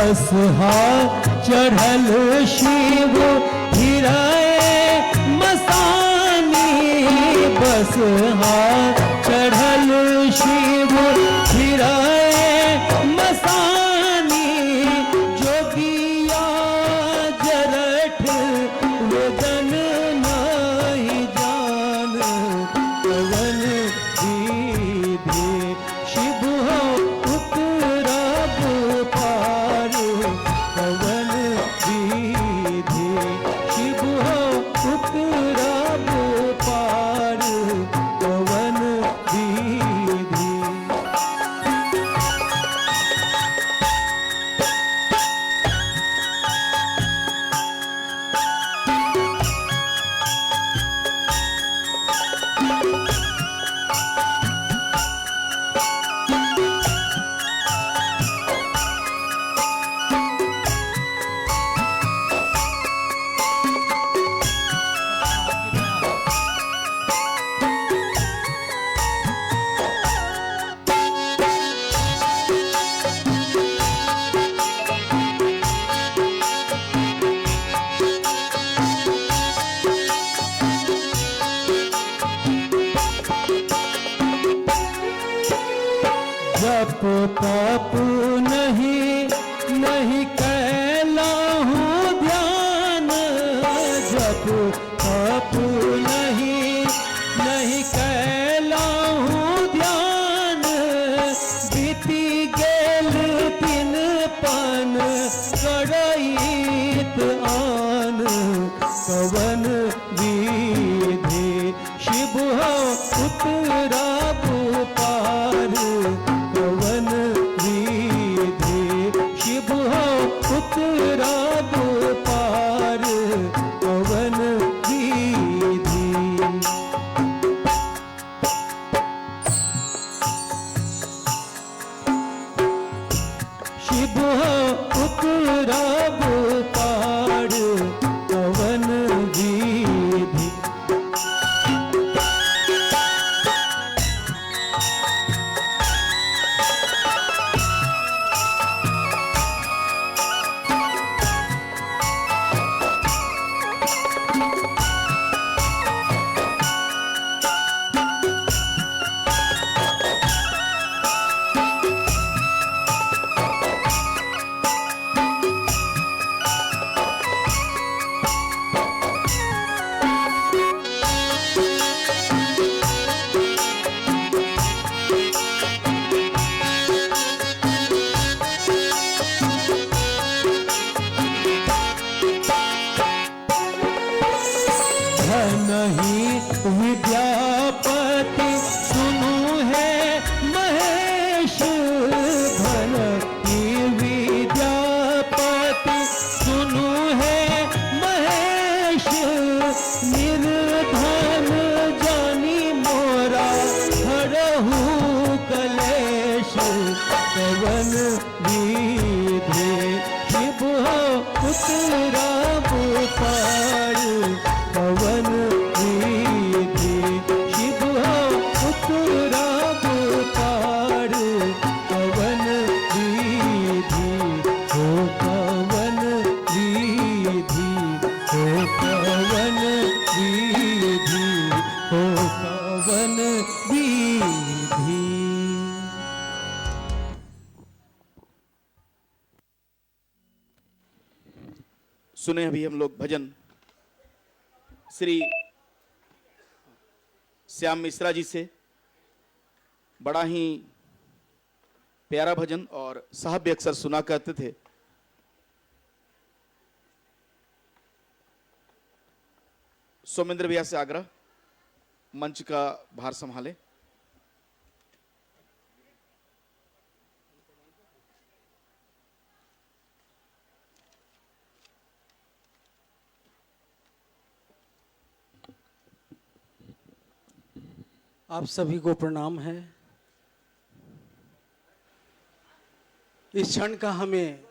बसहा चढ़ल शिव फिराए मसानी, बसहा चढ़ल शिव फिराए मसानी, जोगिया जरठ वेदन नहीं जान, पवन विधि शिव हो उतरब पार, पवन विधि शिव हो उतरब पार, पवन विधि। जप तप नहीं कैला हूँ ध्यान, जप तप नहीं कैला हूँ ध्यान, बीती गेल तीन पन करैत आन, पवन विधि शिव हो उतरब पार, पवन विधि शिव हो उतरब पार, पवन विधि। शिव हो उतरब पार, पवन विधि। नहीं विद्यापति सुनु है महेश, धन की विद्यापति सुनु है महेश, निर्धन जानी मोरा हरहु कलेश, पवन विधि शिव हो उतरब पार, पवन विधि शिव हो उतरब पार, पवन विधि हो पवन विधि हो पवन विधि हो पवन विधि। सुने अभी हम लोग भजन श्री श्याम मिश्रा जी से, बड़ा ही प्यारा भजन और साहब भी अक्सर सुना करते थे। सोमेंद्र भैया से आग्रह मंच का भार संभाले। आप सभी को प्रणाम है। इस क्षण का हमें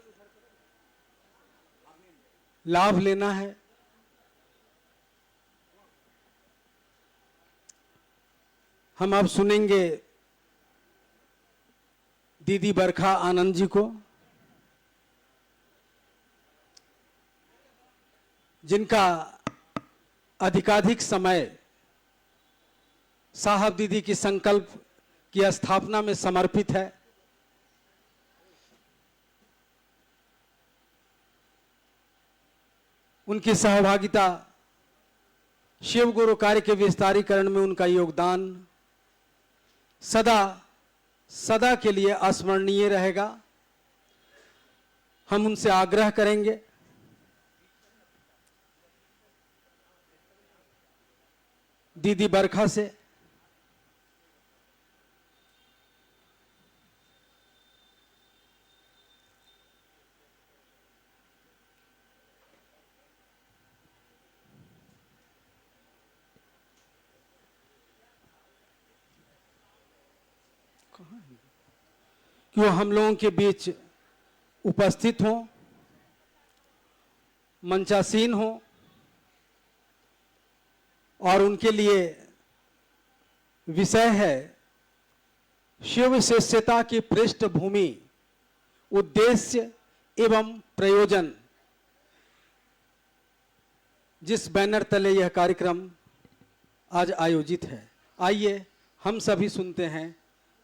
लाभ लेना है। हम अब सुनेंगे दीदी बरखा आनंद जी को। जिनका अधिकाधिक समय साहब दीदी की संकल्प की स्थापना में समर्पित है। उनकी सहभागिता शिव गुरु कार्य के विस्तारीकरण में उनका योगदान सदा सदा के लिए अस्मरणीय रहेगा। हम उनसे आग्रह करेंगे दीदी बरखा से कि वो हम लोगों के बीच उपस्थित हों, मंचासीन हों और उनके लिए विषय है शिव शिष्यता की पृष्ठभूमि, उद्देश्य एवं प्रयोजन। जिस बैनर तले यह कार्यक्रम आज आयोजित है, आइए हम सभी सुनते हैं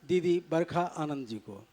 दीदी बरखा आनंद जी को।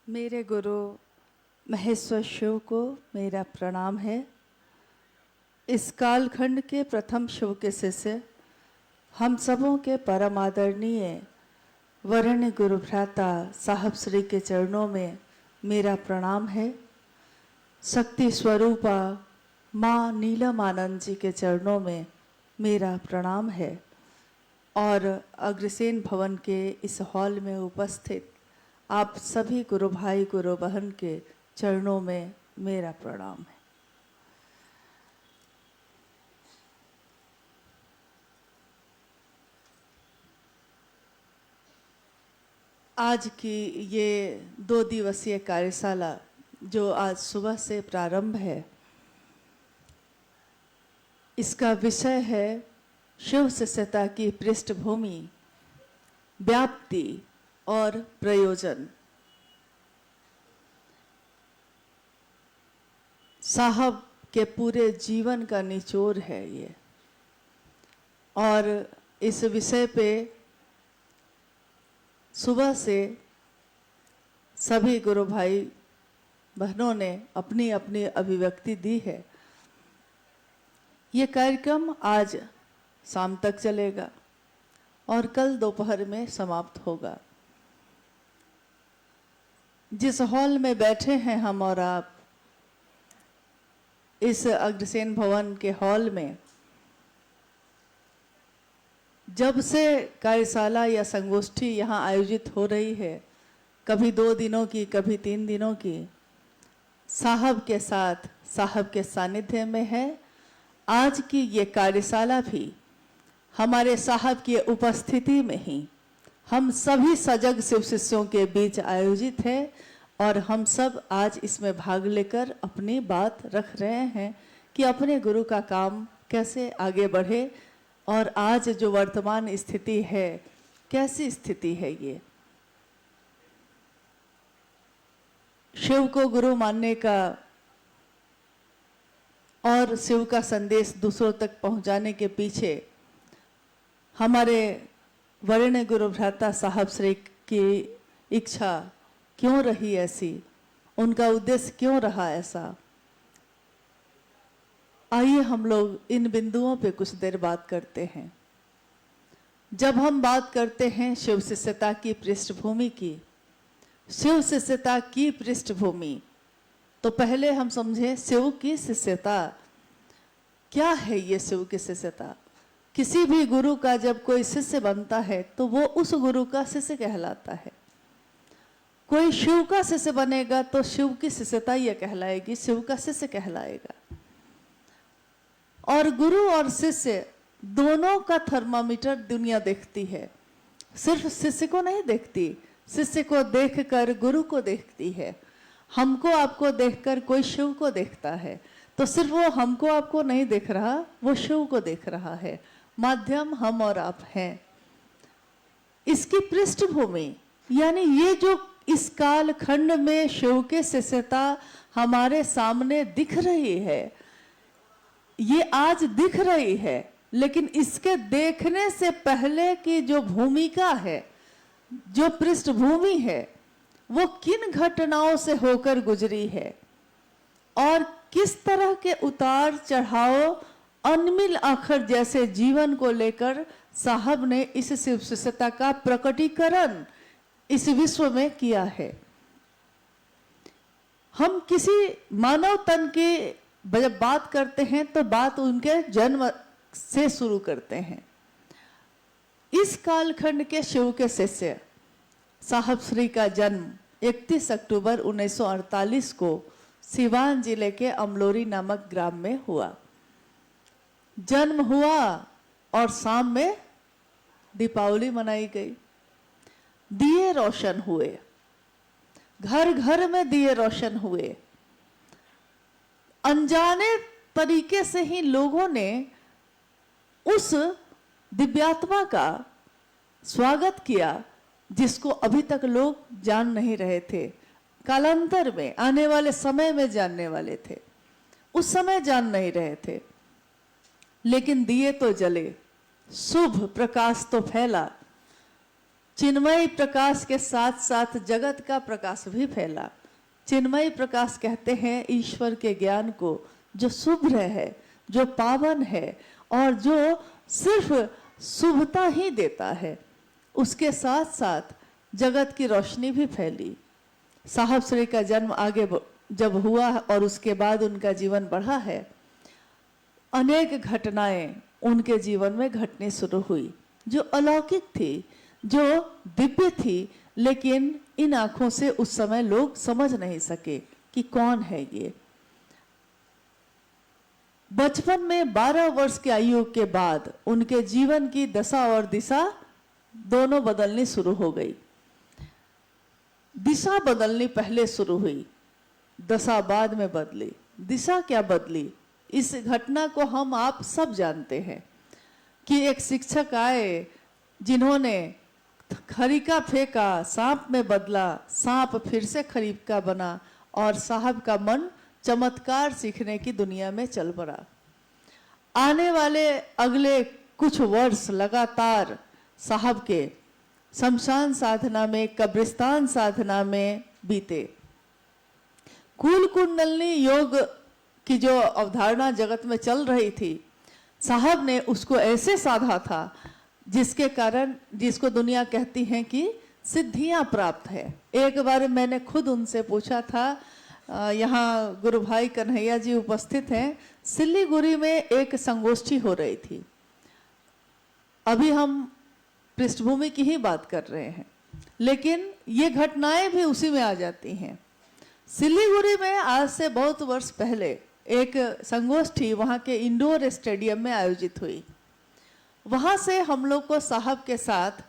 मेरे गुरु महेश्वर शिव को मेरा प्रणाम है। इस कालखंड के प्रथम शिव के शिष्य, हम सबों के परम आदरणीय वरेण्य गुरु भ्राता साहब श्री के चरणों में मेरा प्रणाम है। शक्ति स्वरूपा माँ नीलम आनंद जी के चरणों में मेरा प्रणाम है और अग्रसेन भवन के इस हॉल में उपस्थित आप सभी गुरु भाई गुरु बहन के चरणों में मेरा प्रणाम है। आज की ये 2 दिवसीय कार्यशाला जो आज सुबह से प्रारंभ है, इसका विषय है शिव शिष्यता की पृष्ठभूमि, व्याप्ति और प्रयोजन। साहब के पूरे जीवन का निचोड़ है ये, और इस विषय पे सुबह से सभी गुरु भाई बहनों ने अपनी अपनी अभिव्यक्ति दी है। ये कार्यक्रम आज शाम तक चलेगा और कल दोपहर में समाप्त होगा। जिस हॉल में बैठे हैं हम और आप, इस अग्रसेन भवन के हॉल में जब से कार्यशाला या संगोष्ठी यहाँ आयोजित हो रही है, कभी 2 दिनों की, कभी 3 दिनों की, साहब के साथ, साहब के सानिध्य में है। आज की ये कार्यशाला भी हमारे साहब की उपस्थिति में ही हम सभी सजग शिव शिष्यों के बीच आयोजित है और हम सब आज इसमें भाग लेकर अपनी बात रख रहे हैं कि अपने गुरु का काम कैसे आगे बढ़े और आज जो वर्तमान स्थिति है, कैसी स्थिति है ये। शिव को गुरु मानने का और शिव का संदेश दूसरों तक पहुंचाने के पीछे हमारे वरेण्य गुरु भ्राता साहब श्री की इच्छा क्यों रही ऐसी, उनका उद्देश्य क्यों रहा ऐसा। आइए हम लोग इन बिंदुओं पे कुछ देर बात करते हैं। जब हम बात करते हैं शिव शिष्यता की पृष्ठभूमि की, शिव शिष्यता की पृष्ठभूमि, तो पहले हम समझें शिव की शिष्यता क्या है। ये शिव की शिष्यता, किसी भी गुरु का जब कोई शिष्य बनता है तो वो उस गुरु का शिष्य कहलाता है। कोई शिव का शिष्य बनेगा तो शिव की शिष्यता यह कहलाएगी, शिव का शिष्य कहलाएगा। और गुरु और शिष्य दोनों का थर्मामीटर दुनिया देखती है, सिर्फ शिष्य को नहीं देखती। शिष्य को देखकर गुरु को देखती है, हमको आपको देखकर कोई शिव को देखता है। तो सिर्फ वो हमको आपको नहीं देख रहा, वो शिव को देख रहा है। माध्यम हम और आप हैं। इसकी पृष्ठभूमि यानी ये जो इस काल खंड में शिव के शिष्यता हमारे सामने दिख रही है, ये आज दिख रही है, लेकिन इसके देखने से पहले की जो भूमिका है, जो पृष्ठभूमि है, वो किन घटनाओं से होकर गुजरी है और किस तरह के उतार चढ़ाव अनमिल आखर जैसे जीवन को लेकर साहब ने इस शिव शिष्यता का प्रकटीकरण इस विश्व में किया है। हम किसी मानव तन की जब बात करते हैं तो बात उनके जन्म से शुरू करते हैं। इस कालखंड के शिव के शिष्य साहब श्री का जन्म 31 अक्टूबर 1948 को सिवान जिले के अमलोरी नामक ग्राम में हुआ। जन्म हुआ और शाम में दीपावली मनाई गई, दिए रोशन हुए, घर घर में दिए रोशन हुए। अनजाने तरीके से ही लोगों ने उस दिव्यात्मा का स्वागत किया जिसको अभी तक लोग जान नहीं रहे थे। कालांतर में आने वाले समय में जानने वाले थे, उस समय जान नहीं रहे थे। लेकिन दिए तो जले, शुभ प्रकाश तो फैला, चिन्मयी प्रकाश के साथ साथ जगत का प्रकाश भी फैला। चिन्मयी प्रकाश कहते हैं ईश्वर के ज्ञान को, जो शुभ्र है, जो पावन है और जो सिर्फ शुभता ही देता है। उसके साथ साथ जगत की रोशनी भी फैली। साहब श्री का जन्म आगे जब हुआ और उसके बाद उनका जीवन बढ़ा है, अनेक घटनाएं उनके जीवन में घटनी शुरू हुई जो अलौकिक थी, जो दिव्य थी, लेकिन इन आंखों से उस समय लोग समझ नहीं सके कि कौन है ये। बचपन में 12 वर्ष की आयु के बाद उनके जीवन की दशा और दिशा दोनों बदलनी शुरू हो गई। दिशा बदलनी पहले शुरू हुई, दशा बाद में बदली। दिशा क्या बदली, इस घटना को हम आप सब जानते हैं कि एक शिक्षक आए जिन्होंने खरीका फेंका, सांप में बदला, सांप फिर से खरीका बना और साहब का मन चमत्कार सीखने की दुनिया में चल पड़ा। आने वाले अगले कुछ वर्ष लगातार साहब के शमशान साधना में, कब्रिस्तान साधना में बीते। कुल कुंडलनी योग की जो अवधारणा जगत में चल रही थी, साहब ने उसको ऐसे साधा था जिसके कारण, जिसको दुनिया कहती है कि सिद्धियां प्राप्त है। एक बार मैंने खुद उनसे पूछा था, यहाँ गुरु भाई कन्हैया जी उपस्थित हैं, सिलीगुड़ी में एक संगोष्ठी हो रही थी। अभी हम पृष्ठभूमि की ही बात कर रहे हैं, लेकिन ये घटनाएं भी उसी में आ जाती हैं। सिलीगुड़ी में आज से बहुत वर्ष पहले एक संगोष्ठी वहाँ के इंडोर स्टेडियम में आयोजित हुई। वहाँ से हम लोग को साहब के साथ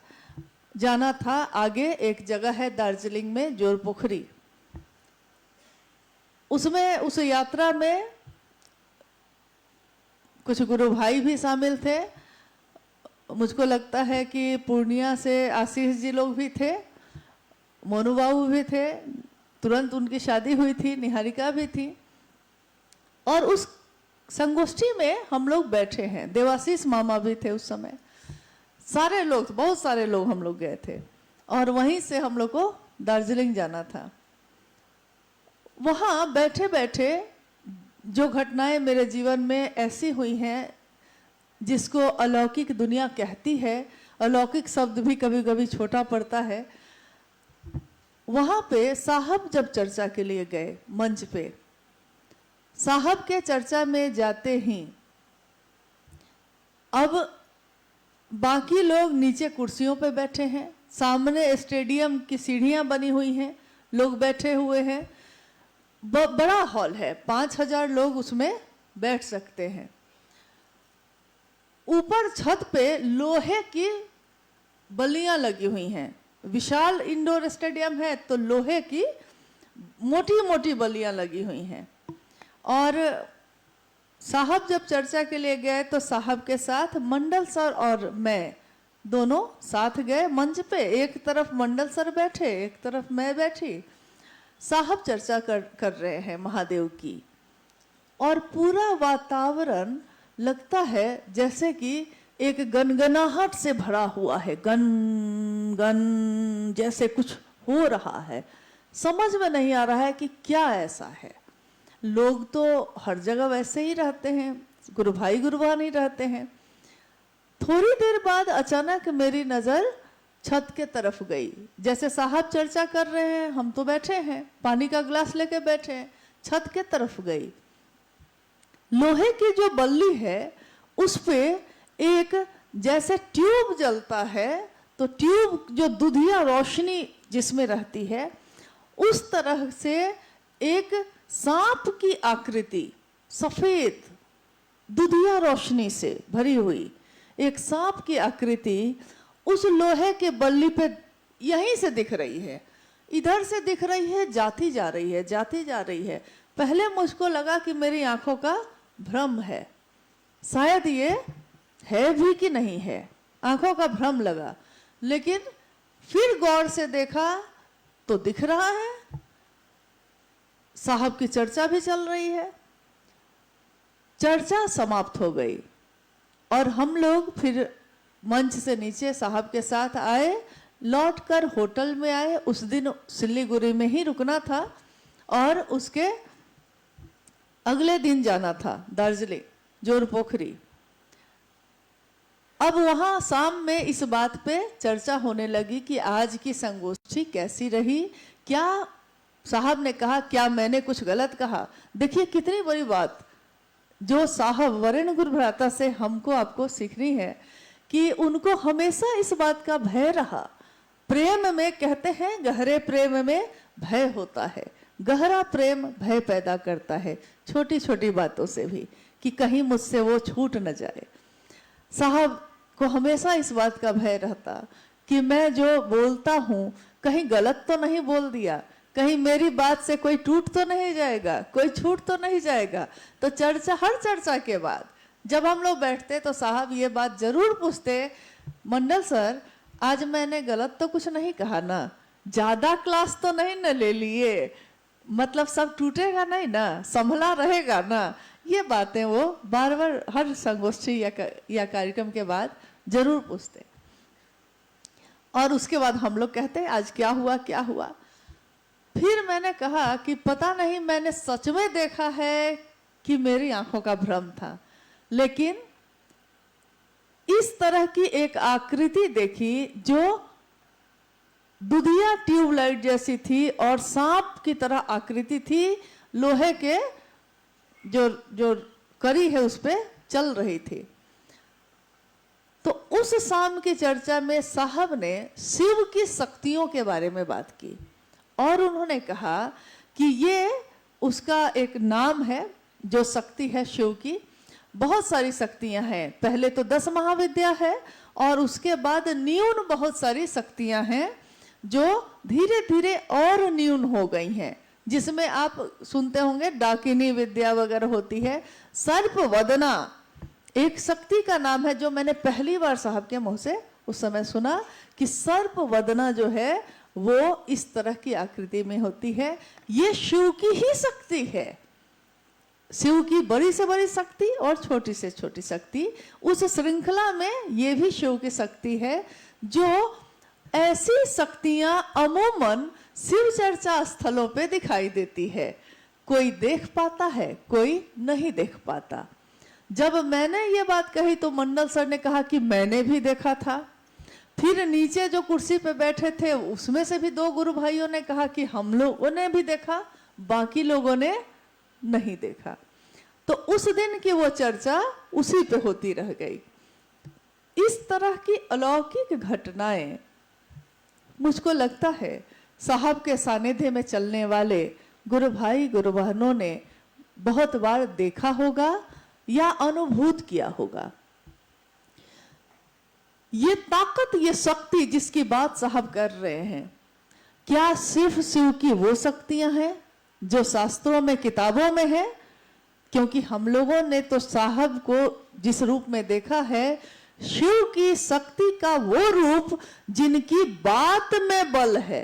जाना था। आगे एक जगह है दार्जिलिंग में, जोरपोखरी। उसमें उस यात्रा में कुछ गुरु भाई भी शामिल थे। मुझको लगता है कि पूर्णिया से आशीष जी लोग भी थे, मोनू बाबू भी थे, तुरंत उनकी शादी हुई थी, निहारिका भी थी। और उस संगोष्ठी में हम लोग बैठे हैं, देवाशीष मामा भी थे उस समय। सारे लोग, बहुत सारे लोग हम लोग गए थे और वहीं से हम लोग को दार्जिलिंग जाना था। वहाँ बैठे बैठे जो घटनाएं मेरे जीवन में ऐसी हुई हैं जिसको अलौकिक दुनिया कहती है, अलौकिक शब्द भी कभी कभी छोटा पड़ता है। वहाँ पे साहब जब चर्चा के लिए गए मंच पे, साहब के चर्चा में जाते ही अब बाकी लोग नीचे कुर्सियों पे बैठे हैं, सामने स्टेडियम की सीढ़ियां बनी हुई हैं, लोग बैठे हुए हैं। बड़ा हॉल है, 5000 लोग उसमें बैठ सकते हैं। ऊपर छत पे लोहे की बल्लियां लगी हुई हैं। विशाल इंडोर स्टेडियम है तो लोहे की मोटी मोटी बल्लियां लगी हुई हैं। और साहब जब चर्चा के लिए गए तो साहब के साथ मंडल सर और मैं दोनों साथ गए मंच पे। एक तरफ मंडल सर बैठे, एक तरफ मैं बैठी। साहब चर्चा कर रहे हैं महादेव की, और पूरा वातावरण लगता है जैसे कि एक गनगनाहट से भरा हुआ है। गन गन जैसे कुछ हो रहा है, समझ में नहीं आ रहा है कि क्या ऐसा है। लोग तो हर जगह वैसे ही रहते हैं, गुरु भाई गुरुवानी रहते हैं। थोड़ी देर बाद अचानक मेरी नजर छत के तरफ गई। जैसे साहब चर्चा कर रहे हैं, हम तो बैठे हैं, पानी का गिलास लेके बैठे हैं, छत के तरफ गई। लोहे की जो बल्ली है उस पे एक जैसे ट्यूब जलता है, तो ट्यूब जो दुधिया रोशनी जिसमें रहती है, उस तरह से एक सांप की आकृति, सफेद दुधिया रोशनी से भरी हुई एक सांप की आकृति उस लोहे के बल्ली पे यहीं से दिख रही है, इधर से दिख रही है, जाती जा रही है, जाती जा रही है। पहले मुझको लगा कि मेरी आंखों का भ्रम है, शायद ये है भी कि नहीं है, आंखों का भ्रम लगा। लेकिन फिर गौर से देखा तो दिख रहा है, साहब की चर्चा भी चल रही है। चर्चा समाप्त हो गई और हम लोग फिर मंच से नीचे साहब के साथ आए, लौटकर होटल में आए। उस दिन सिलीगुड़ी में ही रुकना था और उसके अगले दिन जाना था दार्जिलिंग, जोरपोखरी। अब वहां शाम में इस बात पे चर्चा होने लगी कि आज की संगोष्ठी कैसी रही, क्या साहब ने कहा, क्या मैंने कुछ गलत कहा। देखिए कितनी बड़ी बात जो साहब वरेण्य गुरु भ्राता से हमको आपको सीखनी है कि उनको हमेशा इस बात का भय रहा। प्रेम में कहते हैं गहरे प्रेम में भय होता है, गहरा प्रेम भय पैदा करता है, छोटी छोटी बातों से भी, कि कहीं मुझसे वो छूट न जाए। साहब को हमेशा इस बात का भय रहता कि मैं जो बोलता हूँ कहीं गलत तो नहीं बोल दिया, कहीं मेरी बात से कोई टूट तो नहीं जाएगा, कोई छूट तो नहीं जाएगा। तो चर्चा, हर चर्चा के बाद जब हम लोग बैठते तो साहब ये बात जरूर पूछते, मंडल सर आज मैंने गलत तो कुछ नहीं कहा ना, ज्यादा क्लास तो नहीं न ले लिए, मतलब सब टूटेगा नहीं ना, संभला रहेगा ना। ये बातें वो बार बार हर संगोष्ठी या कार्यक्रम के बाद जरूर पूछते। और उसके बाद हम लोग कहते आज क्या हुआ क्या हुआ। फिर मैंने कहा कि पता नहीं मैंने सच में देखा है कि मेरी आंखों का भ्रम था, लेकिन इस तरह की एक आकृति देखी जो दुधिया ट्यूबलाइट जैसी थी और सांप की तरह आकृति थी, लोहे के जो कड़ी है उस पे चल रही थी। तो उस शाम की चर्चा में साहब ने शिव की शक्तियों के बारे में बात की और उन्होंने कहा कि ये उसका एक नाम है, जो शक्ति है शिव की। बहुत सारी शक्तियां हैं, पहले तो 10 महाविद्या है और उसके बाद न्यून बहुत सारी शक्तियां हैं जो धीरे धीरे और न्यून हो गई हैं, जिसमें आप सुनते होंगे डाकिनी विद्या वगैरह होती है। सर्प वदना एक शक्ति का नाम है जो मैंने पहली बार साहब के मुंह से उस समय सुना कि सर्प वदना जो है वो इस तरह की आकृति में होती है। ये शिव की ही शक्ति है, शिव की बड़ी से बड़ी शक्ति और छोटी से छोटी शक्ति, उस श्रृंखला में ये भी शिव की शक्ति है। जो ऐसी शक्तियां अमूमन शिव चर्चा स्थलों पे दिखाई देती है, कोई देख पाता है कोई नहीं देख पाता। जब मैंने ये बात कही तो मंडल सर ने कहा कि मैंने भी देखा था। फिर नीचे जो कुर्सी पे बैठे थे उसमें से भी 2 गुरु भाइयों ने कहा कि हम लोगों ने भी देखा, बाकी लोगों ने नहीं देखा। तो उस दिन की वो चर्चा उसी पे होती रह गई। इस तरह की अलौकिक घटनाएं मुझको लगता है साहब के सानिध्य में चलने वाले गुरु भाई गुरु बहनों ने बहुत बार देखा होगा या अनुभूत किया होगा। ये ताकत, ये शक्ति जिसकी बात साहब कर रहे हैं, क्या सिर्फ शिव की वो शक्तियां हैं जो शास्त्रों में किताबों में है? क्योंकि हम लोगों ने तो साहब को जिस रूप में देखा है, शिव की शक्ति का वो रूप जिनकी बात में बल है,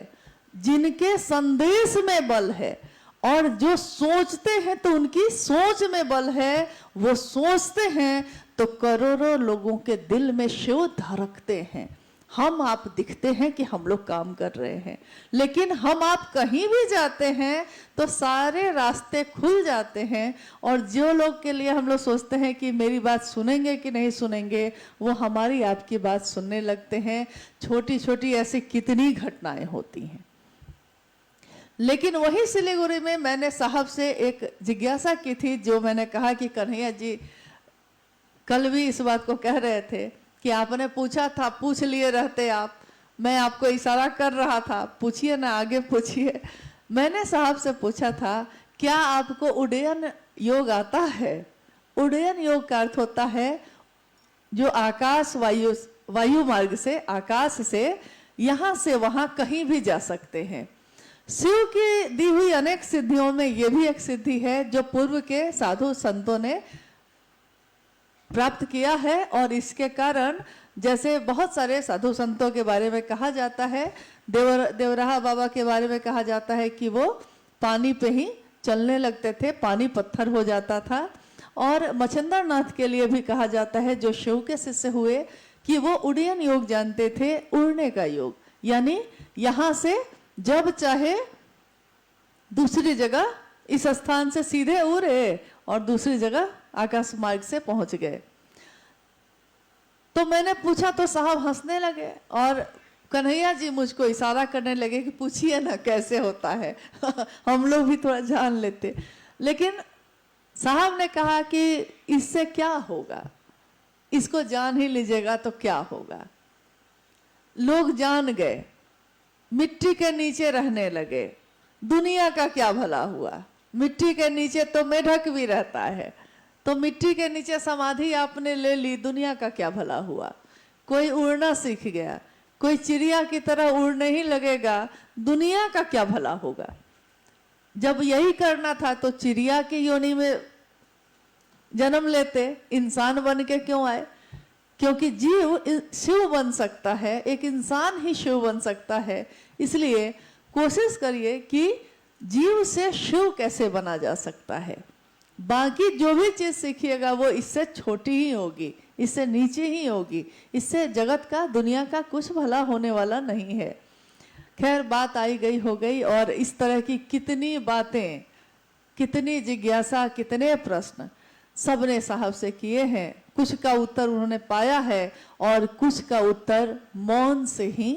जिनके संदेश में बल है, और जो सोचते हैं तो उनकी सोच में बल है। वो सोचते हैं तो करोड़ों लोगों के दिल में शिव धड़कते हैं। हम आप दिखते हैं कि हम लोग काम कर रहे हैं, लेकिन हम आप कहीं भी जाते हैं तो सारे रास्ते खुल जाते हैं, और जो लोग के लिए हम लोग सोचते हैं कि मेरी बात सुनेंगे कि नहीं सुनेंगे, वो हमारी आपकी बात सुनने लगते हैं। छोटी छोटी ऐसी कितनी घटनाएं होती हैं। लेकिन वही सिलीगुड़ी में मैंने साहब से एक जिज्ञासा की थी, जो मैंने कहा कि कन्हैया जी कल भी इस बात को कह रहे थे कि आपने पूछा था, पूछ लिए रहते आप, मैं आपको इशारा कर रहा था, पूछिए ना, आगे पूछिए। मैंने साहब से पूछा था, क्या आपको उड्डयन योग आता है? उड्डयन योग का अर्थ होता है जो आकाश वायु मार्ग से, आकाश से यहां से वहां कहीं भी जा सकते हैं। शिव की दी हुई अनेक सिद्धियों में यह भी एक सिद्धि है जो पूर्व के साधु संतों ने प्राप्त किया है, और इसके कारण जैसे बहुत सारे साधु संतों के बारे में कहा जाता है, देवराहा बाबा के बारे में कहा जाता है कि वो पानी पे ही चलने लगते थे, पानी पत्थर हो जाता था। और मच्छिंद्र नाथ के लिए भी कहा जाता है, जो शिव के शिष्य हुए, कि वो उड्डयन योग जानते थे, उड़ने का योग, यानी यहां से जब चाहे दूसरी जगह, इस स्थान से सीधे उड़े और दूसरी जगह आकाश मार्ग से पहुंच गए। तो मैंने पूछा तो साहब हंसने लगे, और कन्हैया जी मुझको इशारा करने लगे कि पूछिए ना कैसे होता है हम लोग भी थोड़ा जान लेते। लेकिन साहब ने कहा कि इससे क्या होगा, इसको जान ही लीजिएगा तो क्या होगा। लोग जान गए, मिट्टी के नीचे रहने लगे, दुनिया का क्या भला हुआ। मिट्टी के नीचे तो मेढक भी रहता है, तो मिट्टी के नीचे समाधि आपने ले ली, दुनिया का क्या भला हुआ। कोई उड़ना सीख गया, कोई चिड़िया की तरह उड़ने ही लगेगा, दुनिया का क्या भला होगा। जब यही करना था तो चिड़िया की योनि में जन्म लेते, इंसान बन के क्यों आए? क्योंकि जीव शिव बन सकता है, एक इंसान ही शिव बन सकता है। इसलिए कोशिश करिए कि जीव से शिव कैसे बना जा सकता है। बाकी जो भी चीज सीखिएगा वो इससे छोटी ही होगी, इससे नीचे ही होगी, इससे जगत का, दुनिया का कुछ भला होने वाला नहीं है। खैर, बात आई गई हो गई, और इस तरह की कितनी बातें, कितनी जिज्ञासा, कितने प्रश्न सबने साहब से किए हैं। कुछ का उत्तर उन्होंने पाया है और कुछ का उत्तर मौन से ही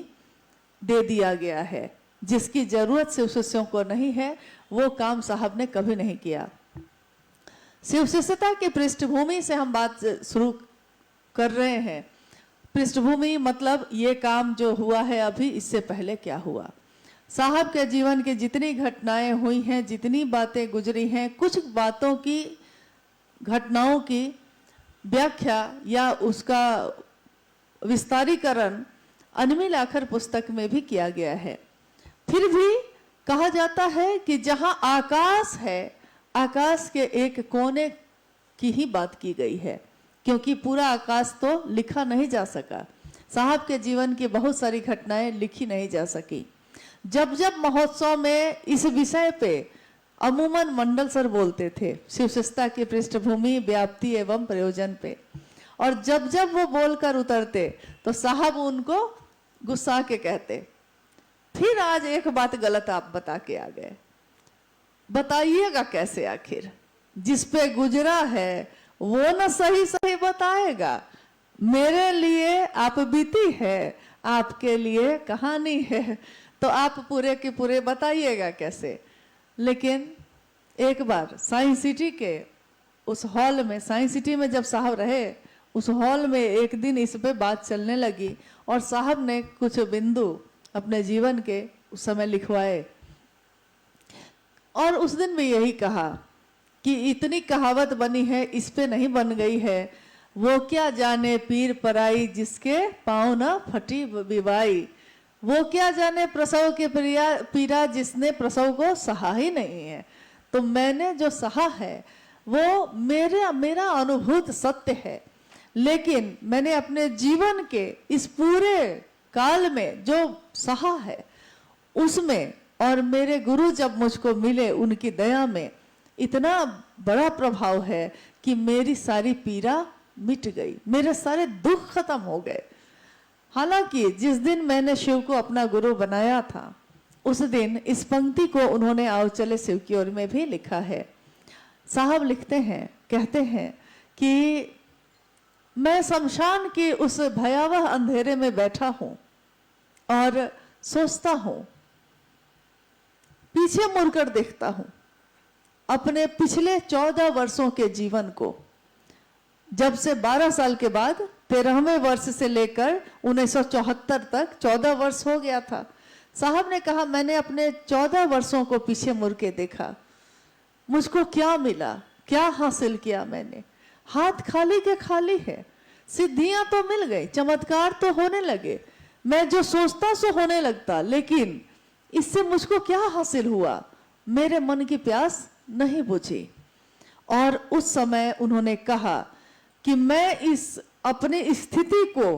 दे दिया गया है। जिसकी जरूरत शिव शिष्यों को नहीं है वो काम साहब ने कभी नहीं किया। शिव शिष्यता की पृष्ठभूमि से हम बात शुरू कर रहे हैं। पृष्ठभूमि मतलब ये काम जो हुआ है अभी, इससे पहले क्या हुआ। साहब के जीवन की जितनी घटनाएं हुई हैं, जितनी बातें गुजरी हैं, कुछ बातों की, घटनाओं की व्याख्या या उसका विस्तारीकरण अनमिल आखर पुस्तक में भी किया गया है। फिर भी कहा जाता है कि जहां आकाश है, आकाश के एक कोने की ही बात की गई है, क्योंकि पूरा आकाश तो लिखा नहीं जा सका। साहब के जीवन की बहुत सारी घटनाएं लिखी नहीं जा सकी। जब जब महोत्सव में इस विषय पे अमूमन मंडल सर बोलते थे, शिव शिष्यता की पृष्ठभूमि, व्याप्ति एवं प्रयोजन पे, और जब जब वो बोलकर उतरते तो साहब उनको गुस्सा के कहते, फिर आज एक बात गलत आप बता के आ गए, बताइएगा कैसे। आखिर जिस पे गुजरा है वो न सही सही बताएगा। मेरे लिए आप बीती है, आपके लिए कहानी है, तो आप पूरे के पूरे बताइएगा कैसे। लेकिन एक बार साइंस सिटी के उस हॉल में, साइंस सिटी में जब साहब रहे, उस हॉल में एक दिन इस पे बात चलने लगी और साहब ने कुछ बिंदु अपने जीवन के उस समय लिखवाए। और उस दिन भी यही कहा कि इतनी कहावत बनी है, इस पे नहीं बन गई है, वो क्या जाने पीर पराई जिसके पाँव न फटी विवाई, वो क्या जाने प्रसव के पीरा जिसने प्रसव को सहा ही नहीं है। तो मैंने जो सहा है वो मेरा अनुभूत सत्य है, लेकिन मैंने अपने जीवन के इस पूरे काल में जो सहा है उसमें, और मेरे गुरु जब मुझको मिले उनकी दया में इतना बड़ा प्रभाव है कि मेरी सारी पीड़ा मिट गई, मेरे सारे दुख खत्म हो गए। हालांकि जिस दिन मैंने शिव को अपना गुरु बनाया था उस दिन इस पंक्ति को उन्होंने आओ चले शिव की ओर में भी लिखा है। साहब लिखते हैं, कहते हैं कि मैं शमशान के उस भयावह अंधेरे में बैठा हूं और सोचता हूं, पीछे मुड़कर देखता हूं अपने पिछले 14 वर्षों के जीवन को, जब से 12 साल के बाद 13वें वर्ष से लेकर 1974 तक 14 वर्ष हो गया था। साहब ने कहा मैंने अपने 14 वर्षों को पीछे मुड़ के देखा, मुझको क्या मिला, क्या हासिल किया मैंने। हाथ खाली के खाली है। सिद्धियां तो मिल गई, चमत्कार तो होने लगे, मैं जो सोचता सो होने लगता, लेकिन इससे मुझको क्या हासिल हुआ, मेरे मन की प्यास नहीं बुझी। और उस समय उन्होंने कहा कि मैं इस अपनी स्थिति को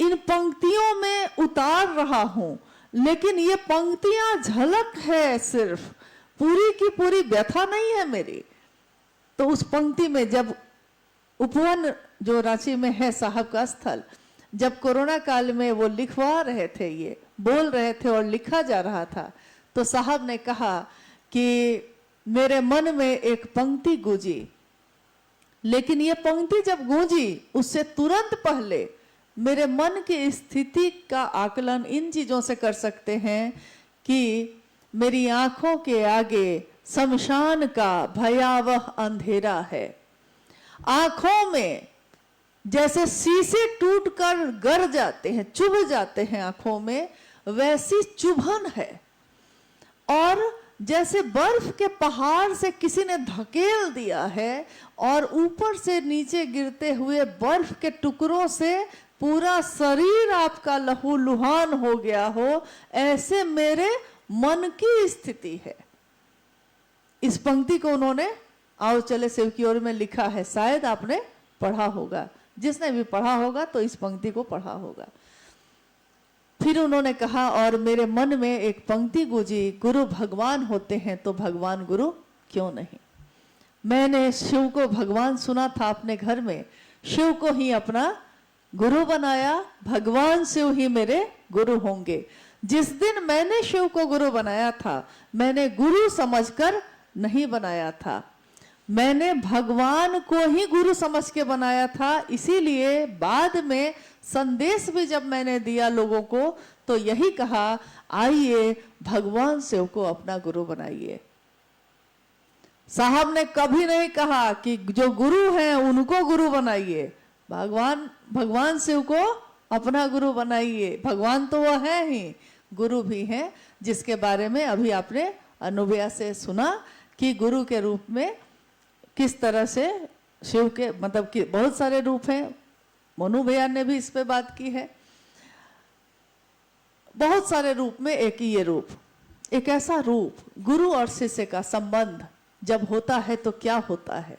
इन पंक्तियों में उतार रहा हूं, लेकिन ये पंक्तियां झलक है, सिर्फ पूरी की पूरी व्यथा नहीं है मेरी। तो उस पंक्ति में जब उपवन जो रांची में है साहब का स्थल, जब कोरोना काल में वो लिखवा रहे थे, ये बोल रहे थे और लिखा जा रहा था, तो साहब ने कहा कि मेरे मन में एक पंक्ति गूंजी, लेकिन ये पंक्ति जब गूंजी उससे तुरंत पहले मेरे मन की स्थिति का आकलन इन चीजों से कर सकते हैं कि मेरी आंखों के आगे शमशान का भयावह अंधेरा है। आंखों में जैसे शीशे टूटकर गर जाते हैं, चुभ जाते हैं आंखों में, वैसी चुभन है। और जैसे बर्फ के पहाड़ से किसी ने धकेल दिया है और ऊपर से नीचे गिरते हुए बर्फ के टुकड़ों से पूरा शरीर आपका लहूलुहान हो गया हो, ऐसे मेरे मन की स्थिति है। इस पंक्ति को उन्होंने आओ चले शिव की ओर में लिखा है, शायद आपने पढ़ा होगा, जिसने भी पढ़ा होगा तो इस पंक्ति को पढ़ा होगा। फिर उन्होंने कहा और मेरे मन में एक पंक्ति गूंजी, गुरु भगवान होते हैं तो भगवान गुरु क्यों नहीं। मैंने शिव को भगवान सुना था अपने घर में, शिव को ही अपना गुरु बनाया, भगवान शिव ही मेरे गुरु होंगे। जिस दिन मैंने शिव को गुरु बनाया था, मैंने गुरु समझकर नहीं बनाया था, मैंने भगवान को ही गुरु समझ के बनाया था। इसीलिए बाद में संदेश भी जब मैंने दिया लोगों को तो यही कहा, आइए भगवान शिव को अपना गुरु बनाइए। साहब ने कभी नहीं कहा कि जो गुरु हैं उनको गुरु बनाइए, भगवान शिव को अपना गुरु बनाइए। भगवान तो वो है ही, गुरु भी हैं, जिसके बारे में अभी आपने अनुभया से सुना कि गुरु के रूप में किस तरह से शिव के मतलब कि बहुत सारे रूप हैं। मनु भैया ने भी इस पे बात की है। बहुत सारे रूप में एक ही ये रूप, एक ऐसा रूप, गुरु और शिष्य का संबंध जब होता है तो क्या होता है।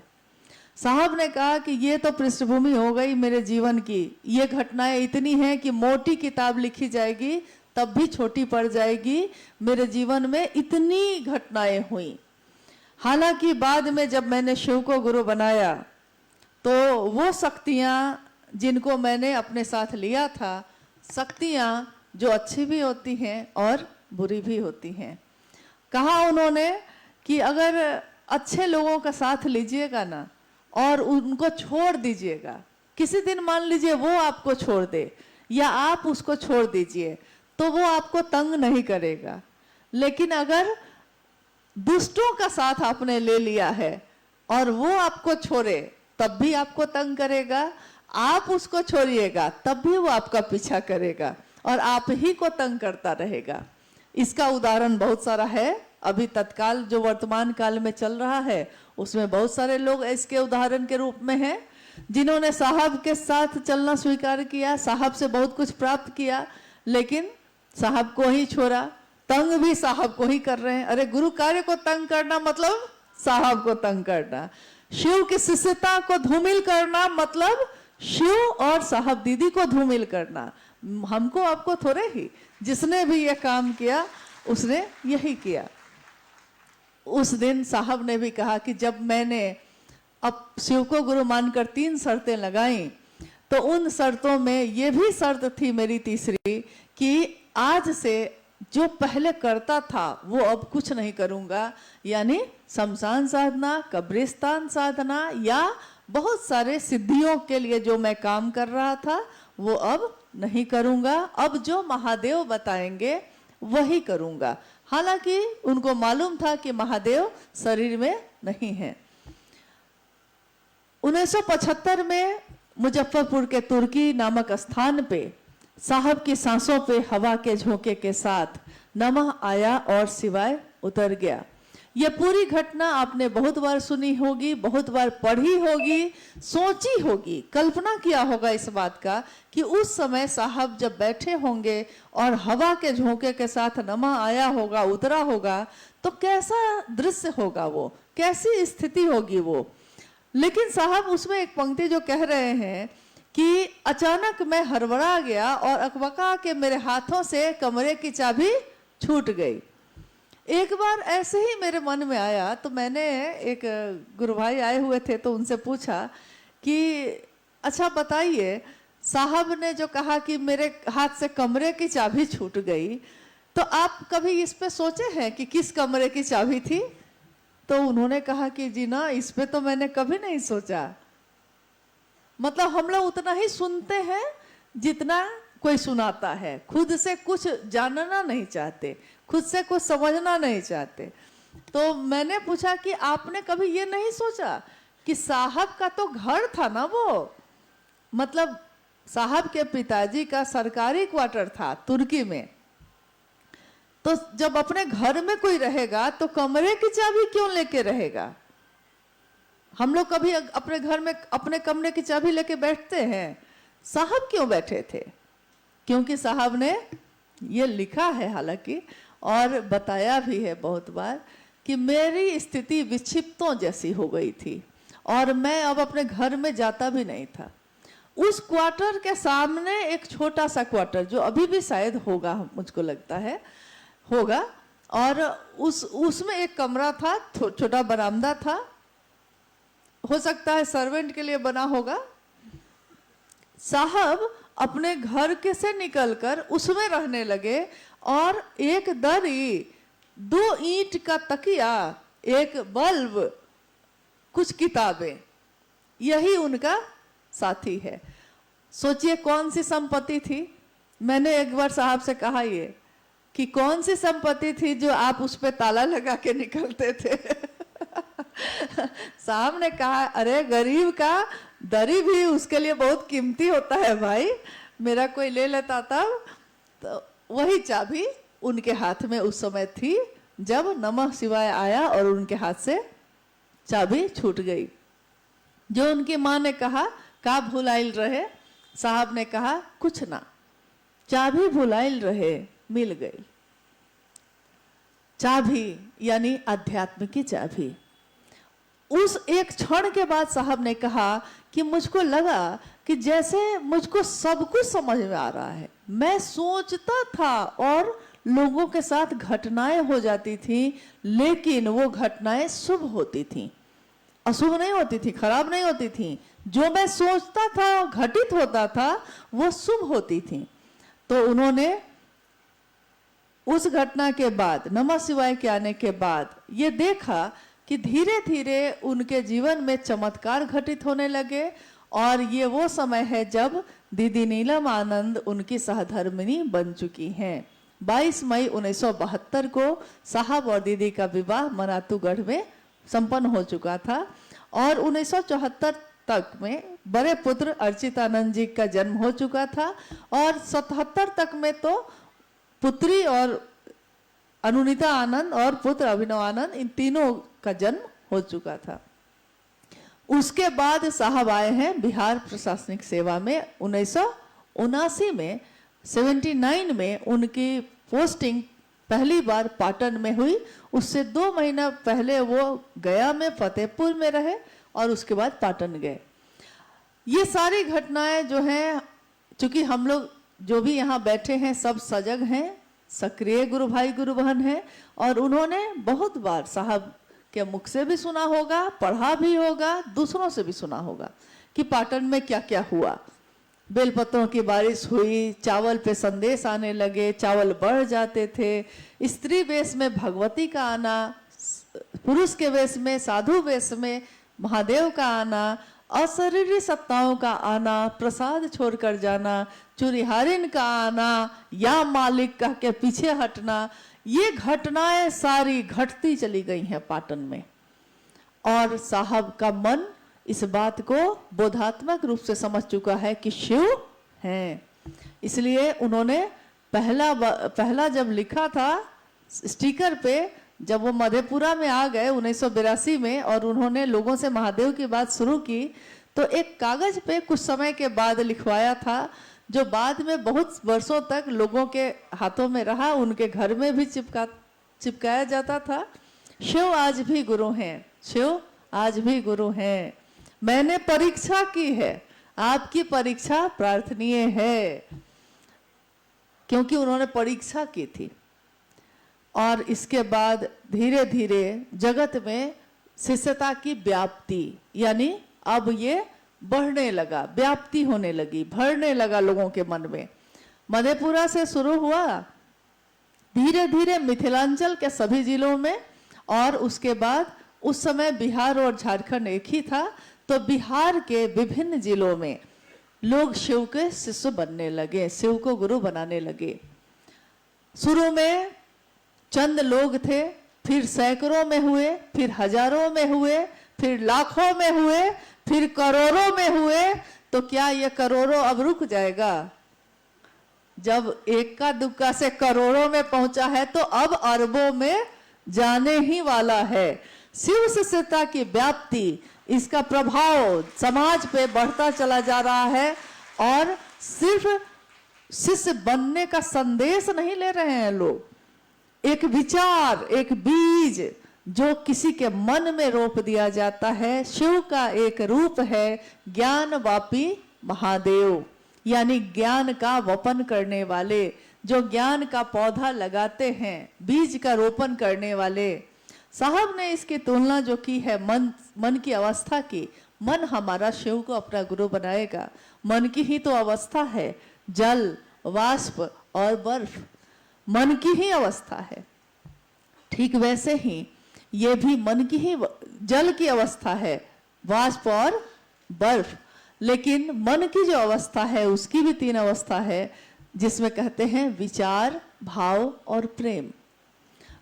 साहब ने कहा कि ये तो पृष्ठभूमि हो गई मेरे जीवन की, ये घटनाएं इतनी हैं कि मोटी किताब लिखी जाएगी तब भी छोटी पड़ जाएगी। मेरे जीवन में इतनी घटनाएं हुई। हालांकि बाद में जब मैंने शिव को गुरु बनाया तो वो शक्तियां जिनको मैंने अपने साथ लिया था, शक्तियां जो अच्छी भी होती हैं और बुरी भी होती हैं। कहा उन्होंने कि अगर अच्छे लोगों का साथ लीजिएगा ना और उनको छोड़ दीजिएगा, किसी दिन मान लीजिए वो आपको छोड़ दे या आप उसको छोड़ दीजिए, तो वो आपको तंग नहीं करेगा। लेकिन अगर दुष्टों का साथ आपने ले लिया है और वो आपको छोड़े तब भी आपको तंग करेगा, आप उसको छोड़िएगा तब भी वो आपका पीछा करेगा और आप ही को तंग करता रहेगा। इसका उदाहरण बहुत सारा है। अभी तत्काल जो वर्तमान काल में चल रहा है उसमें बहुत सारे लोग इसके उदाहरण के रूप में हैं, जिन्होंने साहब के साथ चलना स्वीकार किया, साहब से बहुत कुछ प्राप्त किया, लेकिन साहब को ही छोड़ा। तंग भी साहब को ही कर रहे हैं। अरे गुरु कार्य को तंग करना मतलब साहब को तंग करना, शिव की शिष्यता को धूमिल करना मतलब शिव और साहब दीदी को धूमिल करना। हमको आपको थोड़े ही, जिसने भी ये काम किया उसने यही किया। उस दिन साहब ने भी कहा कि जब मैंने अब शिव को गुरु मानकर 3 शर्तें लगाई, तो उन शर्तों में ये भी शर्त थी मेरी तीसरी कि आज से जो पहले करता था वो अब कुछ नहीं करूंगा, यानी शमशान साधना, कब्रिस्तान साधना या बहुत सारे सिद्धियों के लिए जो मैं काम कर रहा था वो अब नहीं करूंगा। अब जो महादेव बताएंगे वही करूंगा। हालांकि उनको मालूम था कि महादेव शरीर में नहीं है। 1975 में मुजफ्फरपुर के तुर्की नामक स्थान पे साहब की सांसों पे हवा के झोंके के साथ नमः आया और शिवाय उतर गया। यह पूरी घटना आपने बहुत बार सुनी होगी, बहुत बार पढ़ी होगी, सोची होगी, कल्पना किया होगा इस बात का कि उस समय साहब जब बैठे होंगे और हवा के झोंके के साथ नमः आया होगा, उतरा होगा, तो कैसा दृश्य होगा, वो कैसी स्थिति होगी वो। लेकिन साहब उसमें एक पंक्ति जो कह रहे हैं कि अचानक मैं हड़बड़ा गया और अकबका के मेरे हाथों से कमरे की चाबी छूट गई। एक बार ऐसे ही मेरे मन में आया, तो मैंने एक गुरु भाई आए हुए थे तो उनसे पूछा कि अच्छा बताइए, साहब ने जो कहा कि मेरे हाथ से कमरे की चाबी छूट गई, तो आप कभी इस पे सोचे हैं कि किस कमरे की चाबी थी? तो उन्होंने कहा कि जी ना, इस पे तो मैंने कभी नहीं सोचा। मतलब हम लोग उतना ही सुनते हैं जितना कोई सुनाता है, खुद से कुछ जानना नहीं चाहते, खुद से कुछ समझना नहीं चाहते। तो मैंने पूछा कि आपने कभी ये नहीं सोचा कि साहब का तो घर था ना वो, मतलब साहब के पिताजी का सरकारी क्वार्टर था तुर्की में, तो जब अपने घर में कोई रहेगा तो कमरे की चाबी क्यों लेके रहेगा? हम लोग कभी अपने घर में अपने कमरे की चाबी लेके बैठते हैं? साहब क्यों बैठे थे? क्योंकि साहब ने ये लिखा है हालांकि, और बताया भी है बहुत बार, कि मेरी स्थिति विक्षिप्तों जैसी हो गई थी और मैं अब अपने घर में जाता भी नहीं था। उस क्वार्टर के सामने एक छोटा सा क्वार्टर, जो अभी भी शायद होगा, मुझको लगता है होगा, और उसमें एक कमरा था, छोटा बरामदा था, हो सकता है सर्वेंट के लिए बना होगा। साहब अपने घर के से निकलकर उसमें रहने लगे और एक दरी, 2 ईंट का तकिया, एक बल्ब, कुछ किताबें, यही उनका साथी है। सोचिए कौन सी संपत्ति थी। मैंने एक बार साहब से कहा ये कि कौन सी संपत्ति थी जो आप उस पे ताला लगा के निकलते थे? साहब ने कहा, अरे गरीब का दरी भी उसके लिए बहुत कीमती होता है भाई, मेरा कोई ले लेता तब। तो वही चाबी उनके हाथ में उस समय थी जब नमः शिवाय आया और उनके हाथ से चाबी छूट गई। जो उनकी माँ ने कहा, का भुलाइल रहे? साहब ने कहा, कुछ ना, चाबी भुलाइल रहे, मिल गई। चाबी यानी आध्यात्म की चाबी। उस एक क्षण के बाद साहब ने कहा कि मुझको लगा कि जैसे मुझको सब कुछ समझ में आ रहा है। मैं सोचता था और लोगों के साथ घटनाएं हो जाती थी, लेकिन वो घटनाएं शुभ होती थी, अशुभ नहीं होती थी, खराब नहीं होती थी। जो मैं सोचता था घटित होता था वो शुभ होती थी। तो उन्होंने उस घटना के बाद, नमः शिवाय के आने के बाद, ये देखा कि धीरे धीरे उनके जीवन में चमत्कार घटित होने लगे। और ये वो समय है जब दीदी नीलम आनंद उनकी सहधर्मिणी बन चुकी हैं। 22 मई 1972 को साहब और दीदी का विवाह मनातूगढ़ में संपन्न हो चुका था और 1974 तक में बड़े पुत्र अर्चितानंद जी का जन्म हो चुका था और 77 तक में तो पुत्री और अनुनीता आनंद और पुत्र अभिनव आनंद, इन तीनों का जन्म हो चुका था। उसके बाद साहब आए हैं बिहार प्रशासनिक सेवा में 1979 में। 79 में उनकी पोस्टिंग पहली बार पाटन में हुई। उससे 2 महीना पहले वो गया में फतेहपुर में रहे और उसके बाद पाटन गए। ये सारी घटनाएं जो हैं, चूंकि हम लोग जो भी यहाँ बैठे हैं सब सजग हैं, सक्रिय गुरु भाई गुरु बहन हैं, और उन्होंने बहुत बार साहब के मुख से भी सुना होगा, पढ़ा भी होगा, दूसरों से भी सुना होगा कि पाटन में क्या क्या हुआ। बेलपत्रों की बारिश हुई, चावल पे संदेश आने लगे, चावल बढ़ जाते थे, स्त्री वेश में भगवती का आना, पुरुष के वेश में साधु वेश में महादेव का आना, अशरीरी सत्ताओं का आना, प्रसाद छोड़कर जाना, चुरिहारिन का आना या मालिक कह के पीछे हटना, ये घटनाएं सारी घटती चली गई हैं पाटन में। और साहब का मन इस बात को बोधात्मक रूप से समझ चुका है कि शिव हैं। इसलिए उन्होंने पहला जब लिखा था स्टिकर पे, जब वो मधेपुरा में आ गए 1982 में और उन्होंने लोगों से महादेव की बात शुरू की, तो एक कागज पे कुछ समय के बाद लिखवाया था, जो बाद में बहुत वर्षों तक लोगों के हाथों में रहा, उनके घर में भी चिपकाया जाता था। शिव आज भी गुरु हैं, शिव आज भी गुरु हैं। मैंने परीक्षा की है, आपकी परीक्षा प्रार्थनीय है, क्योंकि उन्होंने परीक्षा की थी। और इसके बाद धीरे धीरे जगत में शिष्यता की व्याप्ति, यानी अब ये बढ़ने लगा, व्याप्ति होने लगी, भरने लगा लोगों के मन में। मधेपुरा से शुरू हुआ, धीरे धीरे मिथिलांचल के सभी जिलों में, और उसके बाद उस समय बिहार और झारखंड एक ही था, तो बिहार के विभिन्न जिलों में लोग शिव के शिष्य बनने लगे, शिव को गुरु बनाने लगे। शुरू में चंद लोग थे, फिर सैकड़ों में हुए, फिर हजारों में हुए, फिर लाखों में हुए, फिर करोड़ों में हुए। तो क्या ये करोड़ों अब रुक जाएगा? जब एक्का दुक्का से करोड़ों में पहुंचा है तो अब अरबों में जाने ही वाला है। शिव शिष्यता की व्याप्ति, इसका प्रभाव समाज पे बढ़ता चला जा रहा है, और सिर्फ शिष्य बनने का संदेश नहीं ले रहे हैं लोग, एक विचार, एक बीज जो किसी के मन में रोप दिया जाता है। शिव का एक रूप है ज्ञानवापी महादेव, यानी ज्ञान का वपन करने वाले, जो ज्ञान का पौधा लगाते हैं, बीज का रोपण करने वाले। साहब ने इसकी तुलना जो की है मन की अवस्था की। मन हमारा शिव को अपना गुरु बनाएगा। मन की ही तो अवस्था है, जल, वाष्प और बर्फ, मन की ही अवस्था है। ठीक वैसे ही ये भी मन की ही, जल की अवस्था है, वाष्प और बर्फ। लेकिन मन की जो अवस्था है उसकी भी 3 अवस्था है, जिसमें कहते हैं विचार, भाव और प्रेम।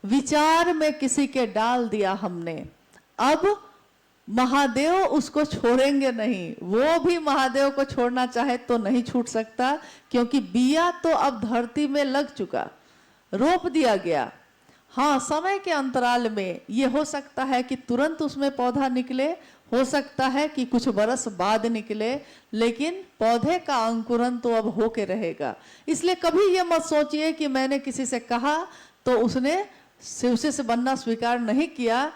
विचार में किसी के डाल दिया हमने, अब महादेव उसको छोड़ेंगे नहीं। वो भी महादेव को छोड़ना चाहे तो नहीं छूट सकता, क्योंकि बिया तो अब धरती में लग चुका, रोप दिया गया। हाँ, समय के अंतराल में ये हो सकता है कि तुरंत उसमें पौधा निकले, हो सकता है कि कुछ बरस बाद निकले, लेकिन पौधे का अंकुरन तो अब होके रहेगा। इसलिए कभी ये मत सोचिए कि मैंने किसी से कहा तो उसने शिव से बनना स्वीकार नहीं किया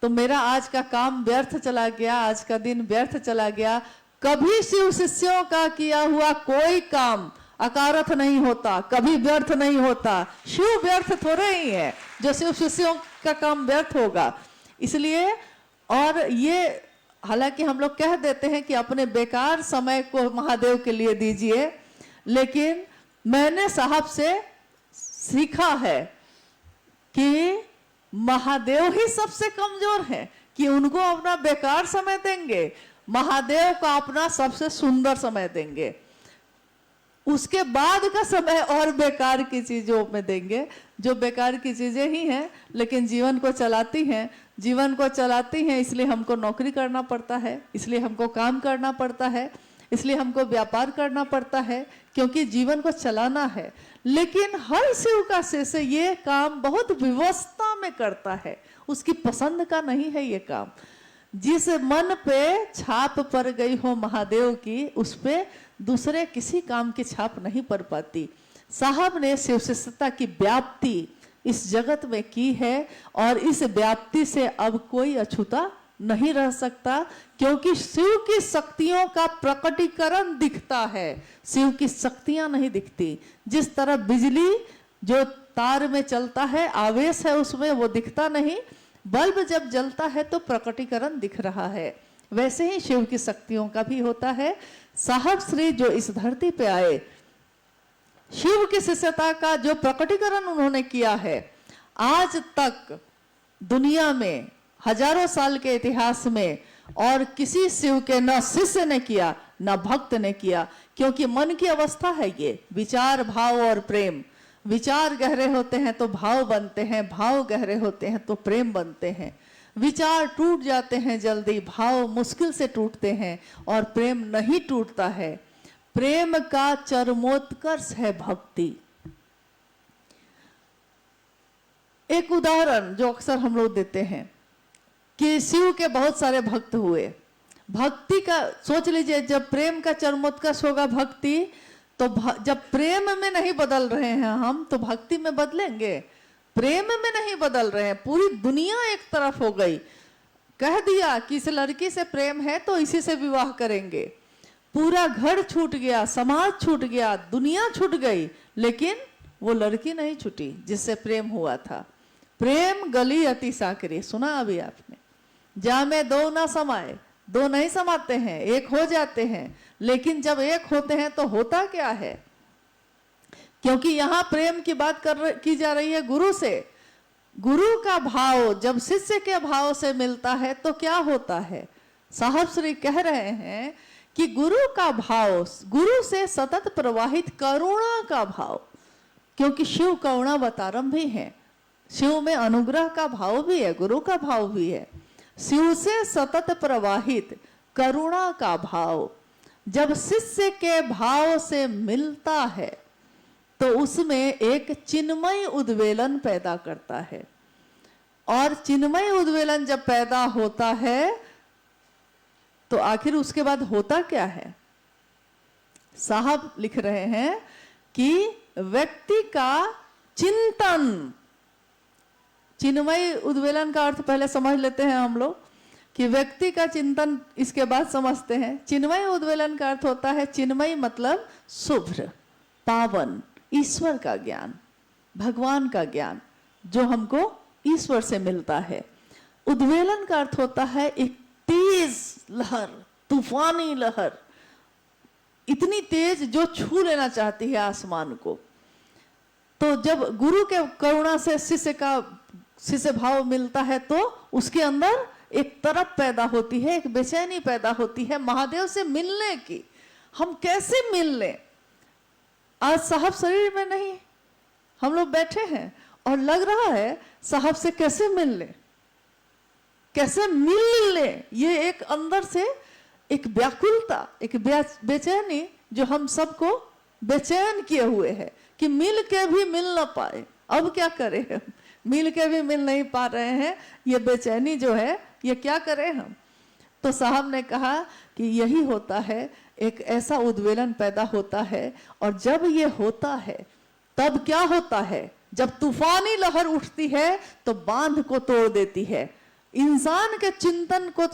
तो मेरा आज का काम व्यर्थ चला गया, आज का दिन व्यर्थ चला गया। कभी शिव शिष्यों का किया हुआ कोई काम अकारथ नहीं होता, कभी व्यर्थ नहीं होता। शिव व्यर्थ थोड़े ही है जो शिव शिष्यों का काम व्यर्थ होगा। इसलिए, और ये हालांकि हम लोग कह देते हैं कि अपने बेकार समय को महादेव के लिए दीजिए, लेकिन मैंने साहब से सीखा है कि महादेव ही सबसे कमजोर है कि उनको अपना बेकार समय देंगे, महादेव का अपना सबसे सुंदर समय देंगे, उसके बाद का समय और बेकार की चीजों में देंगे, जो बेकार की चीजें ही हैं लेकिन जीवन को चलाती हैं। जीवन को चलाती हैं इसलिए हमको नौकरी करना पड़ता है, इसलिए हमको काम करना पड़ता है, इसलिए हमको व्यापार करना पड़ता है क्योंकि जीवन को चलाना है। लेकिन हर शिव का शिष्य ये काम बहुत व्यवस्था में करता है, उसकी पसंद का नहीं है ये काम। जिस मन पे छाप पड़ गई हो महादेव की, उस पे दूसरे किसी काम की छाप नहीं पड़ पाती। साहब ने शिव शिष्यता की व्याप्ति इस जगत में की है और इस व्याप्ति से अब कोई अछूता नहीं रह सकता, क्योंकि शिव की शक्तियों का प्रकटीकरण दिखता है, शिव की शक्तियां नहीं दिखती। जिस तरह बिजली जो तार में चलता है, आवेश है उसमें, वो दिखता नहीं, बल्ब जब जलता है तो प्रकटीकरण दिख रहा है। वैसे ही शिव की शक्तियों का भी होता है। साहब श्री जो इस धरती पे आए, शिव की शिष्यता का जो प्रकटीकरण उन्होंने किया है, आज तक दुनिया में हजारों साल के इतिहास में और किसी शिव के न शिष्य ने किया न भक्त ने किया, क्योंकि मन की अवस्था है ये, विचार, भाव और प्रेम। विचार गहरे होते हैं तो भाव बनते हैं, भाव गहरे होते हैं तो प्रेम बनते हैं। विचार टूट जाते हैं जल्दी, भाव मुश्किल से टूटते हैं और प्रेम नहीं टूटता है। प्रेम का चरमोत्कर्ष है भक्ति। एक उदाहरण जो अक्सर हम लोग देते हैं कि शिव के बहुत सारे भक्त हुए। भक्ति का सोच लीजिए, जब प्रेम का चरमोत्कर्ष होगा भक्ति, तो जब प्रेम में नहीं बदल रहे हैं हम, तो भक्ति में बदलेंगे। प्रेम में नहीं बदल रहे हैं, पूरी दुनिया एक तरफ हो गई, कह दिया कि इस लड़की से प्रेम है तो इसी से विवाह करेंगे। पूरा घर छूट गया, समाज छूट गया, दुनिया छूट गई, लेकिन वो लड़की नहीं छूटी जिससे प्रेम हुआ था। प्रेम गली अति साकरी, सुना अभी आपने, जामे दो ना समाए, दो नहीं समाते हैं, एक हो जाते हैं। लेकिन जब एक होते हैं तो होता क्या है, क्योंकि यहां प्रेम की बात की जा रही है गुरु से। गुरु का भाव जब शिष्य के भाव से मिलता है तो क्या होता है। साहब श्री कह रहे हैं कि गुरु का भाव, गुरु से सतत प्रवाहित करुणा का भाव, क्योंकि शिव करुणावतारम भी है, शिव में अनुग्रह का भाव भी है, गुरु का भाव भी है। शिव से सतत प्रवाहित करुणा का भाव जब शिष्य के भाव से मिलता है तो उसमें एक चिन्मय उद्वेलन पैदा करता है। और चिन्मय उद्वेलन जब पैदा होता है तो आखिर उसके बाद होता क्या है। साहब लिख रहे हैं कि व्यक्ति का चिंतन, चिन्मय उद्वेलन का अर्थ पहले समझ लेते हैं हम लोग कि व्यक्ति का चिंतन, इसके बाद समझते हैं। चिन्मय उद्वेलन का अर्थ होता है, चिन्मय मतलब शुभ्र, पावन, ईश्वर का ज्ञान, भगवान का ज्ञान जो हमको ईश्वर से मिलता है। उद्वेलन का अर्थ होता है एक तेज लहर, तूफानी लहर, इतनी तेज जो छू लेना चाहती है आसमान को। तो जब गुरु के करुणा से शिष्य भाव मिलता है तो उसके अंदर एक तरफ पैदा होती है, एक बेचैनी पैदा होती है महादेव से मिलने की। हम कैसे मिल लें। आज साहब शरीर में नहीं, हम लोग बैठे हैं और लग रहा है साहब से कैसे मिल लें, कैसे मिल लें। ये एक अंदर से एक व्याकुलता, एक बेचैनी जो हम सबको बेचैन किए हुए है कि मिल के भी मिल ना पाए। अब क्या करें हम, मिल के भी मिल नहीं पा रहे हैं, ये बेचैनी जो है ये क्या करें हम। तो साहब ने कहा कि यही होता है, एक ऐसा उद्वेलन पैदा होता है। और जब ये होता है तब क्या होता है, जब तूफानी लहर उठती है तो बांध को तोड़ देती है। इंसान के चिंतन को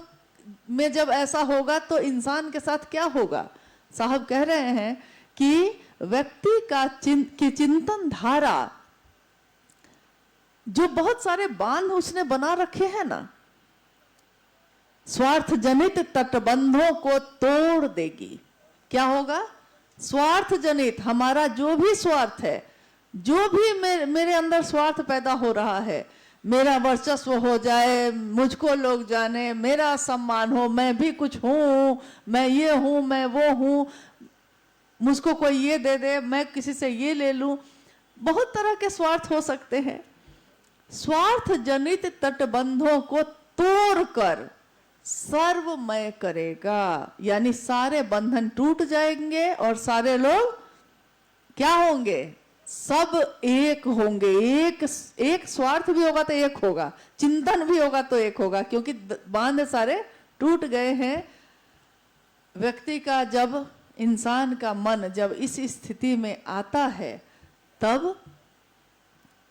में जब ऐसा होगा तो इंसान के साथ क्या होगा। साहब कह रहे हैं कि व्यक्ति का चिंतन धारा, जो बहुत सारे बांध उसने बना रखे हैं ना, स्वार्थ जनित तटबंधों को तोड़ देगी। क्या होगा, स्वार्थ जनित, हमारा जो भी स्वार्थ है, जो भी मेरे अंदर स्वार्थ पैदा हो रहा है, मेरा वर्चस्व हो जाए, मुझको लोग जाने, मेरा सम्मान हो, मैं भी कुछ हूं, मैं ये हूं, मैं वो हूं, मुझको कोई ये दे दे, मैं किसी से ये ले लूं, बहुत तरह के स्वार्थ हो सकते हैं। स्वार्थ जनित तटबंधों को तोड़कर सर्वमय करेगा, यानी सारे बंधन टूट जाएंगे और सारे लोग क्या होंगे, सब एक होंगे। एक स्वार्थ भी होगा तो एक होगा, चिंतन भी होगा तो एक होगा, क्योंकि बांध सारे टूट गए हैं। व्यक्ति का जब, इंसान का मन जब इस स्थिति में आता है, तब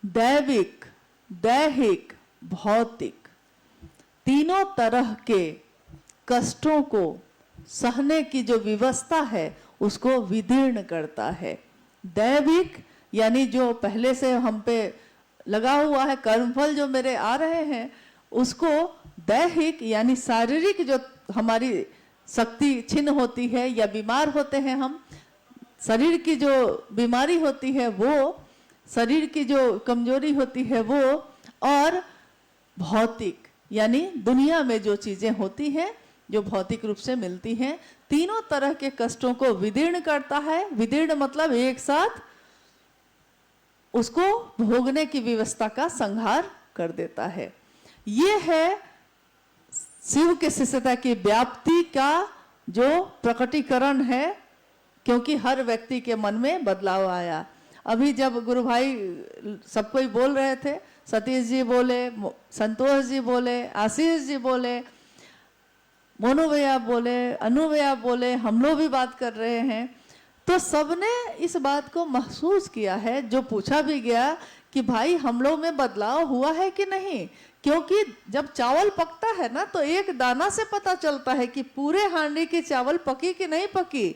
दैविक, दैहिक, भौतिक तीनों तरह के कष्टों को सहने की जो व्यवस्था है उसको विदीर्ण करता है। दैविक यानी जो पहले से हम पे लगा हुआ है, कर्मफल जो मेरे आ रहे हैं, उसको दैहिक यानी शारीरिक जो हमारी शक्ति छिन्न होती है या बीमार होते हैं हम, शरीर की जो बीमारी होती है वो, शरीर की जो कमजोरी होती है वो, और भौतिक यानी दुनिया में जो चीजें होती हैं जो भौतिक रूप से मिलती हैं, तीनों तरह के कष्टों को विदीर्ण करता है। विदीर्ण मतलब एक साथ उसको भोगने की व्यवस्था का संहार कर देता है। ये है शिव के शिष्यता की व्याप्ति का जो प्रकटीकरण है, क्योंकि हर व्यक्ति के मन में बदलाव आया। अभी जब गुरु भाई सब कोई बोल रहे थे, सतीश जी बोले, संतोष जी बोले, आशीष जी बोले, मोनू भैया बोले, अनु भैया बोले, हम लोग भी बात कर रहे हैं, तो सबने इस बात को महसूस किया है। जो पूछा भी गया कि भाई हम लोग में बदलाव हुआ है कि नहीं, क्योंकि जब चावल पकता है ना तो एक दाना से पता चलता है कि पूरे हांडी की चावल पकी कि नहीं पकी।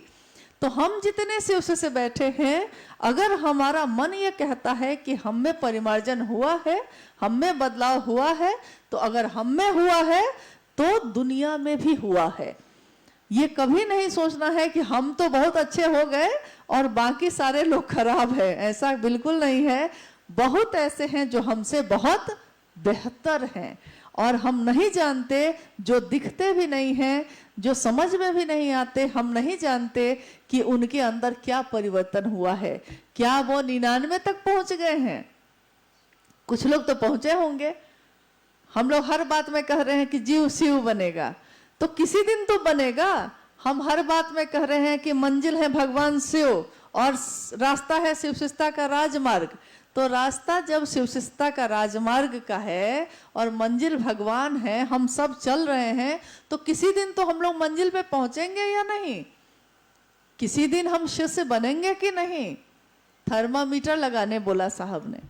तो हम जितने शिव से बैठे हैं, अगर हमारा मन ये कहता है कि हम में परिमार्जन हुआ है, हम में बदलाव हुआ है, तो अगर हम में हुआ है तो दुनिया में भी हुआ है। ये कभी नहीं सोचना है कि हम तो बहुत अच्छे हो गए और बाकी सारे लोग खराब है, ऐसा बिल्कुल नहीं है। बहुत ऐसे हैं जो हमसे बहुत बेहतर हैं और हम नहीं जानते, जो दिखते भी नहीं हैं, जो समझ में भी नहीं आते, हम नहीं जानते कि उनके अंदर क्या परिवर्तन हुआ है। क्या वो 99 तक पहुंच गए हैं? कुछ लोग तो पहुंचे होंगे। हम लोग हर बात में कह रहे हैं कि जीव शिव बनेगा, तो किसी दिन तो बनेगा। हम हर बात में कह रहे हैं कि मंजिल है भगवान शिव और रास्ता है शिवशिष्टता का राजमार्ग, तो रास्ता जब शिवशिष्टता का राजमार्ग का है और मंजिल भगवान है, हम सब चल रहे हैं, तो किसी दिन तो हम लोग मंजिल पे पहुंचेंगे या नहीं? किसी दिन हम शिष्य बनेंगे कि नहीं? थर्मामीटर लगाने बोला साहब ने।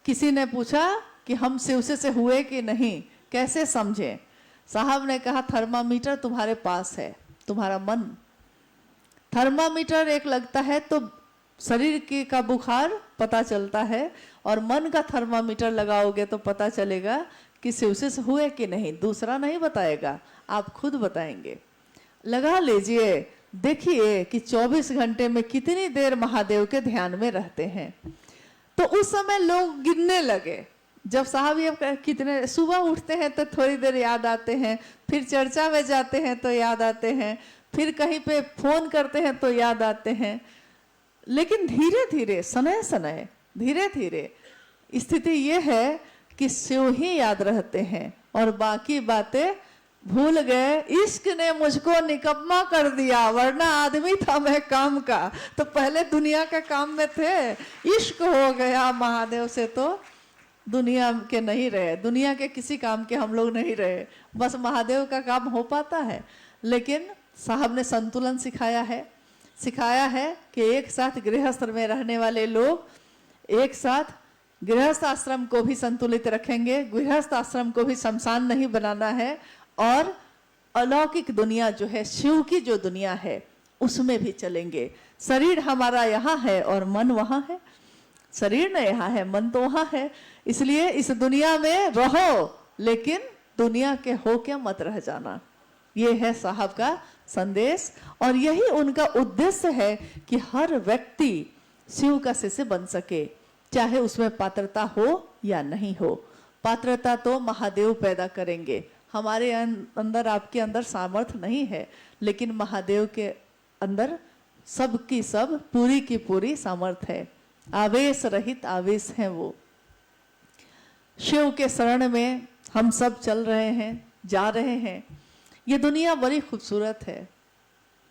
किसी ने पूछा कि हम शिव से हुए कि नहीं, कैसे समझे? साहब ने कहा थर्मामीटर तुम्हारे पास है, तुम्हारा मन। थर्मामीटर एक लगता है तो शरीर की का बुखार पता चलता है, और मन का थर्मामीटर लगाओगे तो पता चलेगा कि शिव से हुए कि नहीं। दूसरा नहीं बताएगा, आप खुद बताएंगे। लगा लीजिए, देखिए कि 24 घंटे में कितनी देर महादेव के ध्यान में रहते हैं। तो उस समय लोग गिनने लगे। जब साहब ये कितने, सुबह उठते हैं तो थोड़ी देर याद आते हैं, फिर चर्चा में जाते हैं तो याद आते हैं, फिर कहीं पे फोन करते हैं तो याद आते हैं। लेकिन धीरे धीरे, सनय सनय, धीरे धीरे स्थिति ये है कि शिव ही याद रहते हैं और बाकी बातें भूल गए। इश्क ने मुझको निकम्मा कर दिया, वरना आदमी था मैं काम का। तो पहले दुनिया के काम में थे, इश्क हो गया महादेव से तो दुनिया के नहीं रहे। दुनिया के किसी काम के हम लोग नहीं रहे, बस महादेव का काम हो पाता है। लेकिन साहब ने संतुलन सिखाया है कि एक साथ गृहस्थ में रहने वाले लोग एक साथ गृहस्थ आश्रम को भी संतुलित रखेंगे, गृहस्थ आश्रम को भी शमशान नहीं बनाना है, और अलौकिक दुनिया जो है, शिव की जो दुनिया है, उसमें भी चलेंगे। शरीर हमारा यहाँ है और मन वहाँ है। शरीर न यहाँ है, मन तो वहाँ है। इसलिए इस दुनिया में रहो, लेकिन दुनिया के हो के मत रह जाना। ये है साहब का संदेश, और यही उनका उद्देश्य है कि हर व्यक्ति शिव का शिष्य बन सके, चाहे उसमें पात्रता हो या नहीं हो। पात्रता तो महादेव पैदा करेंगे, हमारे अंदर, आपके अंदर सामर्थ्य नहीं है, लेकिन महादेव के अंदर सबकी सब पूरी की पूरी सामर्थ्य है। आवेश रहित आवेश है वो। शिव के शरण में हम सब चल रहे हैं, जा रहे हैं। ये दुनिया बड़ी खूबसूरत है,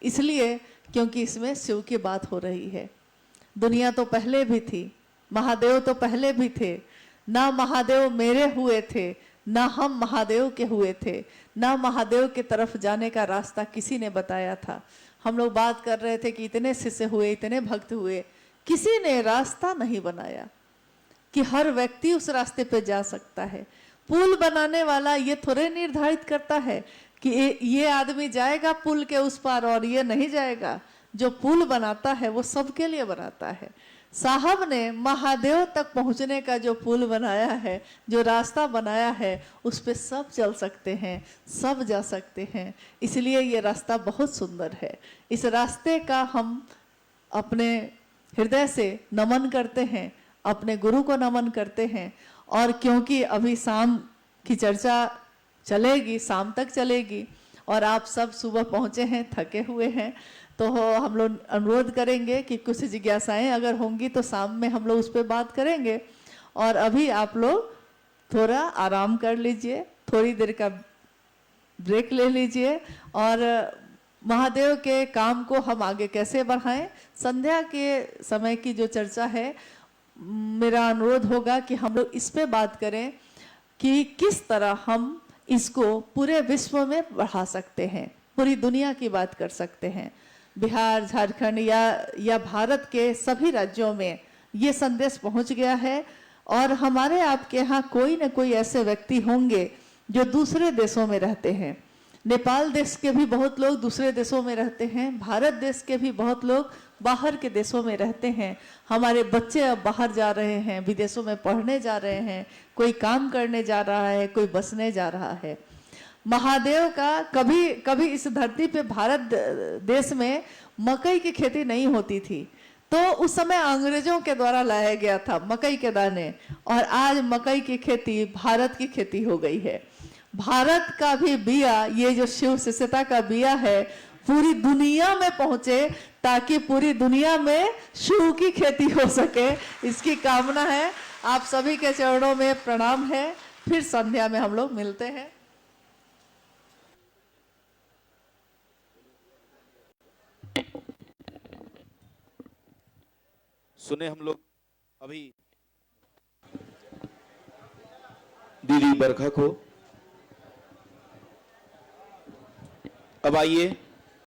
इसलिए क्योंकि इसमें शिव की बात हो रही है। दुनिया तो पहले भी थी, महादेव तो पहले भी थे, ना महादेव मेरे हुए थे, ना हम महादेव के हुए थे, ना महादेव के तरफ जाने का रास्ता किसी ने बताया था। हम लोग बात कर रहे थे कि इतने शिष्य हुए, इतने भक्त हुए, किसी ने रास्ता नहीं बनाया कि हर व्यक्ति उस रास्ते पे जा सकता है। पुल बनाने वाला ये थोड़े निर्धारित करता है कि ये आदमी जाएगा पुल के उस पार और ये नहीं जाएगा। जो पुल बनाता है वो सबके लिए बनाता है। साहब ने महादेव तक पहुंचने का जो पुल बनाया है, जो रास्ता बनाया है, उस पे सब चल सकते हैं, सब जा सकते हैं। इसलिए ये रास्ता बहुत सुंदर है। इस रास्ते का हम अपने हृदय से नमन करते हैं, अपने गुरु को नमन करते हैं। और क्योंकि अभी शाम की चर्चा चलेगी, शाम तक चलेगी, और आप सब सुबह पहुंचे हैं, थके हुए हैं, तो हम लोग अनुरोध करेंगे कि कुछ जिज्ञासाएं अगर होंगी तो शाम में हम लोग उस पर बात करेंगे। और अभी आप लोग थोड़ा आराम कर लीजिए, थोड़ी देर का ब्रेक ले लीजिए, और महादेव के काम को हम आगे कैसे बढ़ाएं, संध्या के समय की जो चर्चा है, मेरा अनुरोध होगा कि हम लोग इस पे बात करें कि किस तरह हम इसको पूरे विश्व में बढ़ा सकते हैं, पूरी दुनिया की बात कर सकते हैं। बिहार, झारखंड या भारत के सभी राज्यों में ये संदेश पहुंच गया है। और हमारे आपके यहाँ कोई न कोई ऐसे व्यक्ति होंगे जो दूसरे देशों में रहते हैं। नेपाल देश के भी बहुत लोग दूसरे देशों में रहते हैं, भारत देश के भी बहुत लोग बाहर के देशों में रहते हैं। हमारे बच्चे अब बाहर जा रहे हैं, विदेशों में पढ़ने जा रहे हैं, कोई काम करने जा रहा है, कोई बसने जा रहा है। महादेव का कभी इस धरती पे भारत देश में मकई की खेती नहीं होती थी, तो उस समय अंग्रेजों के द्वारा लाया गया था मकई के दाने, और आज मकई की खेती भारत की खेती हो गई है। भारत का भी बिया, ये जो शिव शिष्यता का बिया है, पूरी दुनिया में पहुंचे, ताकि पूरी दुनिया में शिव की खेती हो सके, इसकी कामना है। आप सभी के चरणों में प्रणाम है। फिर संध्या में हम लोग मिलते हैं। सुने हम लोग अभी दीदी बरखा को। अब आइए